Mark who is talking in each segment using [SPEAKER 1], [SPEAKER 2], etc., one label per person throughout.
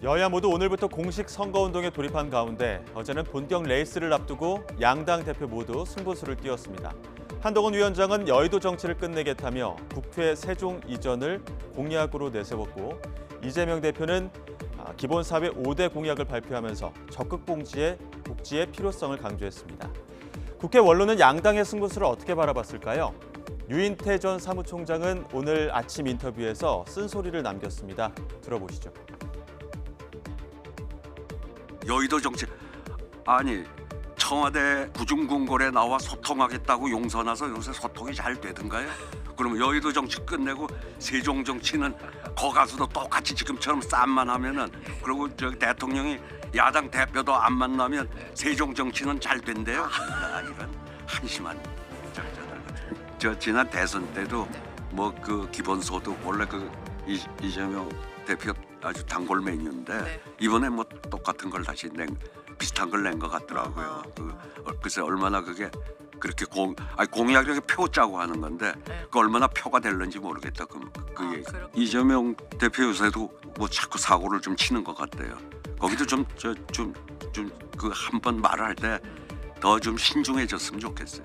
[SPEAKER 1] 여야 모두 오늘부터 공식 선거운동에 돌입한 가운데 어제는 본격 레이스를 앞두고 양당 대표 모두 승부수를 띄웠습니다. 한동훈 위원장은 여의도 정치를 끝내겠다며 국회 세종 이전을 공약으로 내세웠고 이재명 대표는 기본사회 5대 공약을 발표하면서 적극 복지의 필요성을 강조했습니다. 국회 원로는 양당의 승부수를 어떻게 바라봤을까요? 유인태 전 사무총장은 오늘 아침 인터뷰에서 쓴소리를 남겼습니다. 들어보시죠.
[SPEAKER 2] 여의도 정치 아니 청와대 구중궁궐에 나와 소통하겠다고 용서나서 요새 소통이 잘 되던가요? 그럼 여의도 정치 끝내고 세종 정치는 거 가서도 똑같이 지금처럼 싸움만 하면은 그리고 저 대통령이 야당 대표도 안 만나면 세종 정치는 잘 된대요. 이런 한심한 저 지난 대선 때도 뭐 그 기본소득 원래 그 이재명 대표 아주 단골 메뉴인데 이번에 뭐 똑같은 걸 다시 비슷한 걸 낸 것 같더라고요. 글쎄 얼마나 그게 그렇게 공약이라고 표 짜고 하는 건데 그 얼마나 표가 될는지 모르겠다. 그 얘기. 이재명 대표 요새도 뭐 자꾸 사고를 좀 치는 것 같대요. 거기도 좀 그 한 번 말을 할 때 더 좀 신중해졌으면 좋겠어요.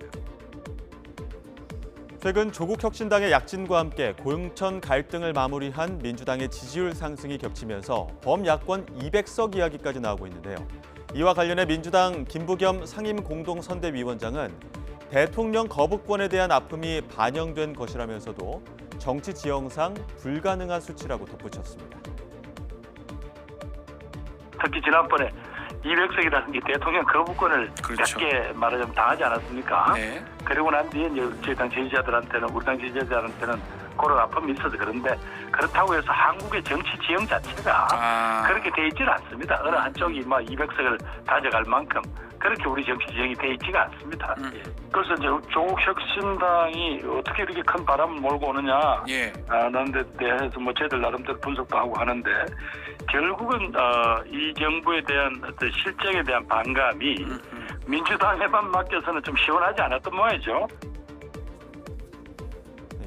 [SPEAKER 1] 최근 조국 혁신당의 약진과 함께 공천 갈등을 마무리한 민주당의 지지율 상승이 겹치면서 범야권 200석 이야기까지 나오고 있는데요. 이와 관련해 민주당 김부겸 상임공동선대위원장은 대통령 거부권에 대한 아픔이 반영된 것이라면서도 정치 지형상 불가능한 수치라고 덧붙였습니다.
[SPEAKER 3] 특히 지난번에 200석이라는 게 대통령 거부권을
[SPEAKER 4] 그렇죠.
[SPEAKER 3] 몇 개 말하자면 당하지 않았습니까?
[SPEAKER 4] 네.
[SPEAKER 3] 그리고 난 뒤에 이제 저희 당 지지자들한테는 우리 당 지지자들한테는 그런 아픔이 있어서 그런데 그렇다고 해서 한국의 정치 지형 자체가 그렇게 돼 있지는 않습니다. 어느 한쪽이 막 200석을 가져갈 만큼 그렇게 우리 정치 지형이 돼 있지가 않습니다. 그래서 이제 조국 혁신당이 어떻게 이렇게 큰 바람을 몰고 오느냐 라는 데 대해서 뭐 저희들 나름대로 분석도 하고 하는데 결국은 이 정부에 대한 어떤 실정에 대한 반감이 민주당에만 맡겨서는 좀 시원하지 않았던 모양이죠.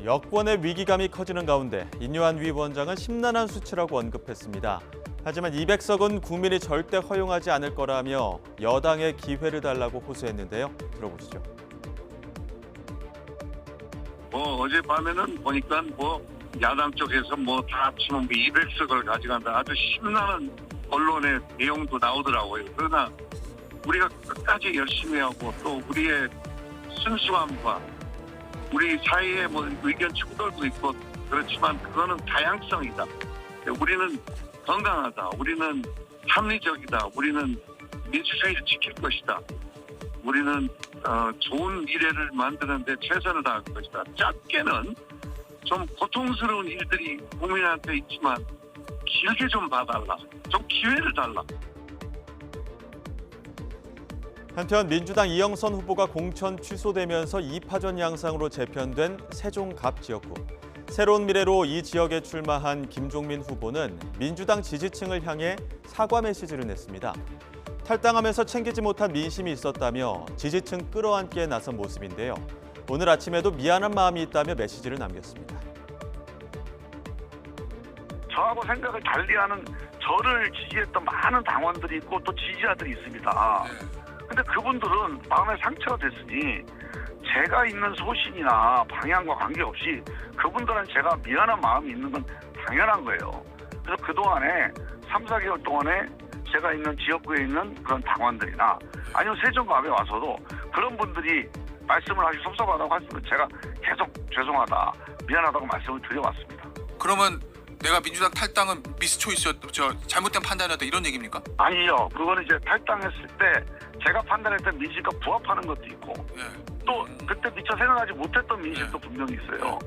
[SPEAKER 1] 여권의 위기감이 커지는 가운데 인요한 위원장은 심란한 수치라고 언급했습니다. 하지만 200석은 국민이 절대 허용하지 않을 거라며 여당에 기회를 달라고 호소했는데요. 들어보시죠.
[SPEAKER 5] 어젯밤에는 보니까 야당 쪽에서 다 합치면 200석을 가져간다. 아주 심란한 언론의 내용도 나오더라고요. 그러나 우리가 끝까지 열심히 하고 또 우리의 순수함과 우리 사이에 의견 충돌도 있고 그렇지만 그거는 다양성이다. 우리는 건강하다. 우리는 합리적이다. 우리는 민주주의를 지킬 것이다. 우리는 좋은 미래를 만드는 데 최선을 다할 것이다. 짧게는 좀 고통스러운 일들이 국민한테 있지만 길게 좀 봐달라. 좀 기회를 달라.
[SPEAKER 1] 한편 민주당 이영선 후보가 공천 취소되면서 2파전 양상으로 재편된 세종갑 지역구. 새로운 미래로 이 지역에 출마한 김종민 후보는 민주당 지지층을 향해 사과 메시지를 냈습니다. 탈당하면서 챙기지 못한 민심이 있었다며 지지층 끌어안기에 나선 모습인데요. 오늘 아침에도 미안한 마음이 있다며 메시지를 남겼습니다.
[SPEAKER 6] 저하고 생각을 달리하는 저를 지지했던 많은 당원들이 있고 또 지지자들이 있습니다. 근데 그분들은 마음에 상처가 됐으니 제가 있는 소신이나 방향과 관계없이 그분들은 제가 미안한 마음이 있는 건 당연한 거예요. 그래서 그동안에 3, 4개월 동안에 제가 있는 지역구에 있는 그런 당원들이나 아니면 세종갑에 와서도 그런 분들이 말씀을 하시 섭섭하다고 하시면 제가 계속 죄송하다, 미안하다고 말씀을 드려왔습니다.
[SPEAKER 4] 그러면 내가 민주당 탈당은 미스초이스였다, 잘못된 판단이었다 이런 얘기입니까?
[SPEAKER 6] 아니요. 그거는 이제 탈당했을 때 제가 판단했던 민심과 부합하는 것도 있고 또 그때 미처 생각하지 못했던 민심도 분명히 있어요.